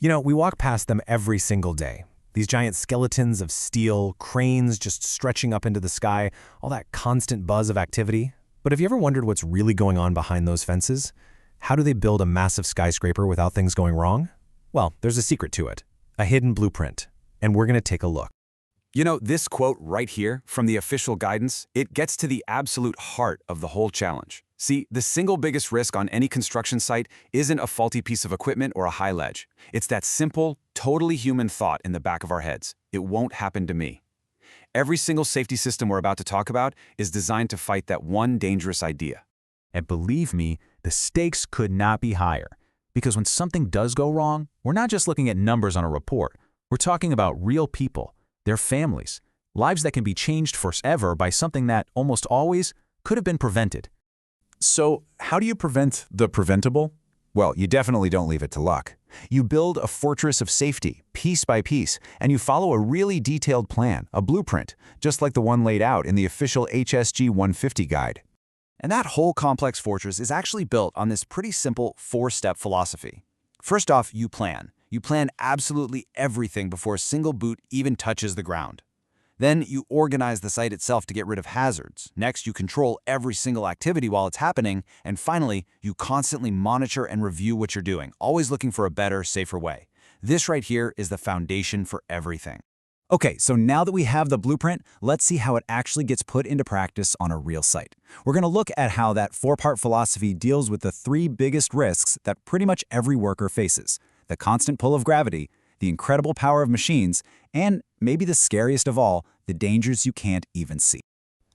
We walk past them every single day. These giant skeletons of steel, cranes just stretching up into the sky, all that constant buzz of activity. But have you ever wondered what's really going on behind those fences? How do they build a massive skyscraper without things going wrong? Well, there's a secret to it, a hidden blueprint, and we're going to take a look. This quote right here from the official guidance, it gets to the absolute heart of the whole challenge. See, the single biggest risk on any construction site isn't a faulty piece of equipment or a high ledge. It's that simple, totally human thought in the back of our heads. It won't happen to me. Every single safety system we're about to talk about is designed to fight that one dangerous idea. And believe me, the stakes could not be higher. Because when something does go wrong, we're not just looking at numbers on a report. We're talking about real people, their families, lives that can be changed forever by something that almost always could have been prevented. So, how do you prevent the preventable? Well, you definitely don't leave it to luck. You build a fortress of safety, piece by piece, and you follow a really detailed plan, a blueprint, just like the one laid out in the official HSG 150 guide. And that whole complex fortress is actually built on this pretty simple four-step philosophy. First off, you plan. You plan absolutely everything before a single boot even touches the ground. Then you organize the site itself to get rid of hazards. Next, you control every single activity while it's happening. And finally, you constantly monitor and review what you're doing, always looking for a better, safer way. This right here is the foundation for everything. Okay, so now that we have the blueprint, let's see how it actually gets put into practice on a real site. We're going to look at how that four-part philosophy deals with the three biggest risks that pretty much every worker faces: the constant pull of gravity, the incredible power of machines, and maybe the scariest of all, the dangers you can't even see.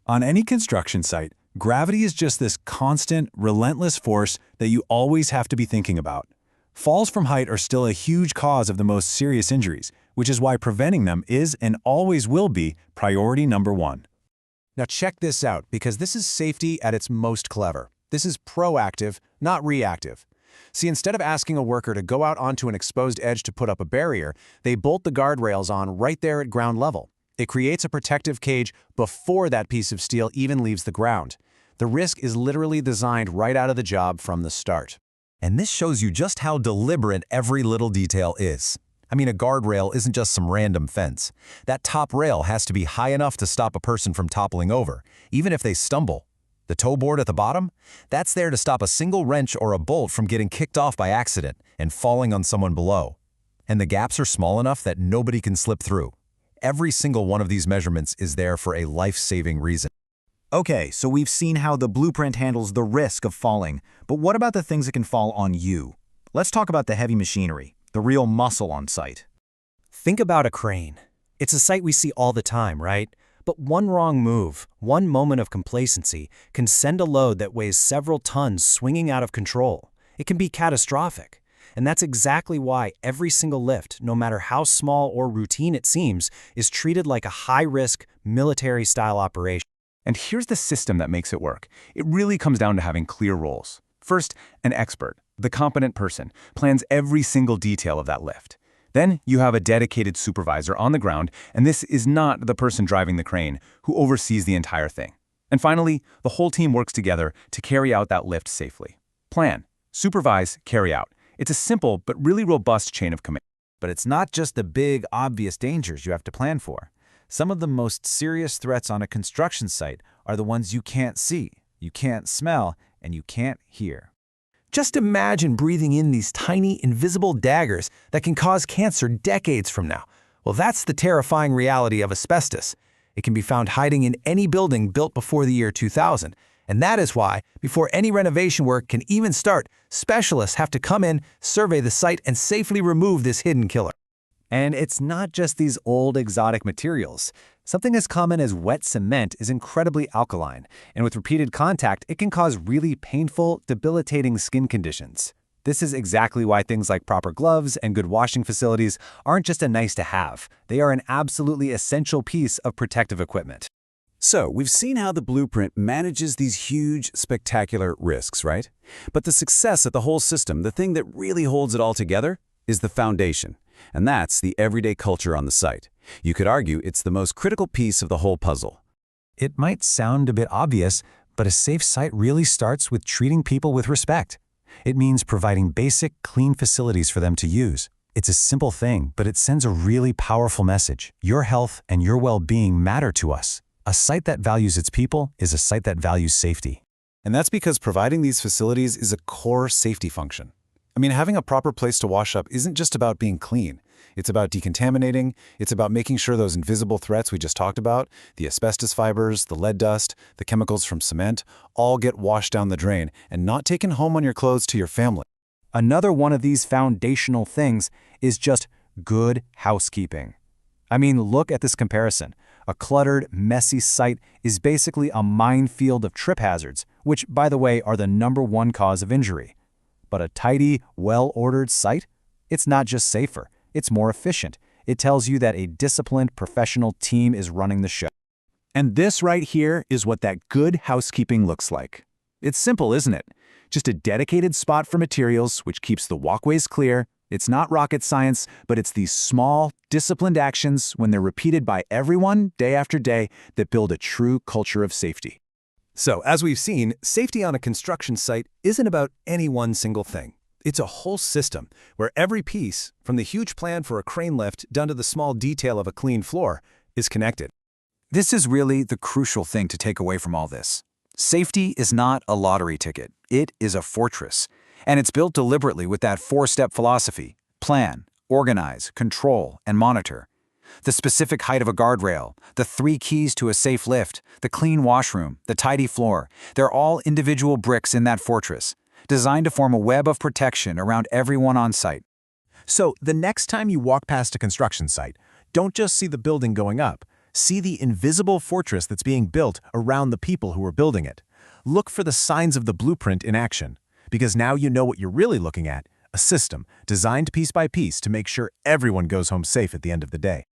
On any construction site, gravity is just this constant, relentless force that you always have to be thinking about. Falls from height are still a huge cause of the most serious injuries, which is why preventing them is and always will be priority number one. Now check this out, because this is safety at its most clever. This is proactive, not reactive. See, instead of asking a worker to go out onto an exposed edge to put up a barrier, they bolt the guardrails on right there at ground level. It creates a protective cage before that piece of steel even leaves the ground. The risk is literally designed right out of the job from the start. And this shows you just how deliberate every little detail is. I mean, a guardrail isn't just some random fence. That top rail has to be high enough to stop a person from toppling over, even if they stumble. The toe board at the bottom? That's there to stop a single wrench or a bolt from getting kicked off by accident and falling on someone below. And the gaps are small enough that nobody can slip through. Every single one of these measurements is there for a life-saving reason. Okay, so we've seen how the blueprint handles the risk of falling, but what about the things that can fall on you? Let's talk about the heavy machinery, the real muscle on site. Think about a crane. It's a sight we see all the time, right? But one wrong move, one moment of complacency, can send a load that weighs several tons swinging out of control. It can be catastrophic. And that's exactly why every single lift, no matter how small or routine it seems, is treated like a high-risk, military-style operation. And here's the system that makes it work. It really comes down to having clear roles. First, an expert, the competent person, plans every single detail of that lift. Then you have a dedicated supervisor on the ground, and this is not the person driving the crane, who oversees the entire thing. And finally, the whole team works together to carry out that lift safely. Plan, supervise, carry out. It's a simple but really robust chain of command. But it's not just the big, obvious dangers you have to plan for. Some of the most serious threats on a construction site are the ones you can't see, you can't smell, and you can't hear. Just imagine breathing in these tiny, invisible daggers that can cause cancer decades from now. Well, that's the terrifying reality of asbestos. It can be found hiding in any building built before the year 2000. And that is why, before any renovation work can even start, specialists have to come in, survey the site, and safely remove this hidden killer. And it's not just these old exotic materials. Something as common as wet cement is incredibly alkaline, and with repeated contact, it can cause really painful, debilitating skin conditions. This is exactly why things like proper gloves and good washing facilities aren't just a nice to have. They are an absolutely essential piece of protective equipment. So, we've seen how the blueprint manages these huge, spectacular risks, right? But the success of the whole system, the thing that really holds it all together, is the foundation. And that's the everyday culture on the site. You could argue it's the most critical piece of the whole puzzle. It might sound a bit obvious, but a safe site really starts with treating people with respect. It means providing basic, clean facilities for them to use. It's a simple thing, but it sends a really powerful message. Your health and your well-being matter to us. A site that values its people is a site that values safety. And that's because providing these facilities is a core safety function. I mean, having a proper place to wash up isn't just about being clean. It's about decontaminating. It's about making sure those invisible threats we just talked about, the asbestos fibers, the lead dust, the chemicals from cement, all get washed down the drain and not taken home on your clothes to your family. Another one of these foundational things is just good housekeeping. I mean, look at this comparison. A cluttered, messy site is basically a minefield of trip hazards, which, by the way, are the #1 cause of injury. But a tidy, well-ordered site? It's not just safer, it's more efficient. It tells you that a disciplined, professional team is running the show. And this right here is what that good housekeeping looks like. It's simple, isn't it? Just a dedicated spot for materials which keeps the walkways clear. It's not rocket science, but it's these small, disciplined actions when they're repeated by everyone day after day that build a true culture of safety. So, as we've seen, safety on a construction site isn't about any one single thing. It's a whole system where every piece, from the huge plan for a crane lift down to the small detail of a clean floor, is connected. This is really the crucial thing to take away from all this. Safety is not a lottery ticket. It is a fortress. And it's built deliberately with that 4-step philosophy: plan, organize, control, and monitor. The specific height of a guardrail, the 3 keys to a safe lift, the clean washroom, the tidy floor, they're all individual bricks in that fortress, designed to form a web of protection around everyone on site. So, the next time you walk past a construction site, don't just see the building going up. See the invisible fortress that's being built around the people who are building it. Look for the signs of the blueprint in action, because now you know what you're really looking at: a system designed piece by piece to make sure everyone goes home safe at the end of the day.